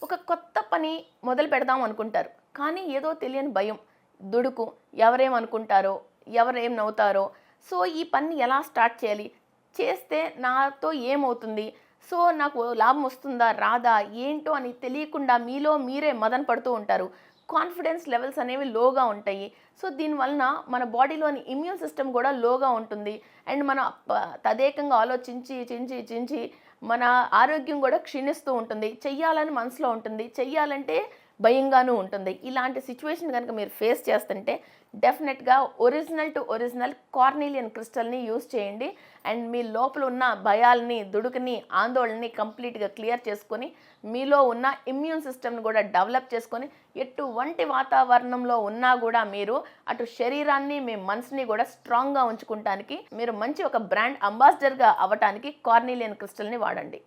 ఒక కొత్త పని మొదలు పెడదాం అనుకుంటారు. కానీ ఏదో తెలియని భయం, దుడుకు, ఎవరేమనుకుంటారో, ఎవరేం నవ్వుతారో, సో ఈ పనిని ఎలా స్టార్ట్ చేయాలి? చేస్తే నాతో ఏమవుతుంది? సో నాకు లాభం వస్తుందా? రాదా? ఏంటో అని తెలియకుండా మీలో మీరే మదన పడుతూ ఉంటారు. కాన్ఫిడెన్స్ లెవెల్స్ అనేవి లోగా ఉంటాయి. సో దీనివలన మన బాడీలోని ఇమ్యూన్ సిస్టమ్ కూడా లోగా ఉంటుంది. అండ్ మనం తదేకంగా ఆలోచించి చించి మన ఆరోగ్యం కూడా క్షీణిస్తూ ఉంటుంది. చెయ్యాలని మనసులో ఉంటుంది. చెయ్యాలంటే భయంగానూ ఉంటుంది. ఇలాంటి సిచ్యువేషన్ కనుక మీరు ఫేస్ చేస్తుంటే డెఫినెట్‌గా ఒరిజినల్ టు ఒరిజినల్ కార్నీలియన్ క్రిస్టల్‌ని యూజ్ చేయండి. అండ్ మీ లోపల ఉన్న భయాల్ని, దుడుకుని, ఆందోళనని కంప్లీట్‌గా క్లియర్ చేసుకొని, మీలో ఉన్న ఇమ్యూన్ సిస్టమ్‌ని కూడా డెవలప్ చేసుకొని, ఎటువంటి వాతావరణంలో ఉన్నా కూడా మీరు అటు శరీరాన్ని, మీ మనసుని కూడా స్ట్రాంగ్‌గా ఉంచుకుంటానికి, మీరు మంచి ఒక బ్రాండ్ అంబాసిడర్‌గా అవ్వటానికి కార్నీలియన్ క్రిస్టల్‌ని వాడండి.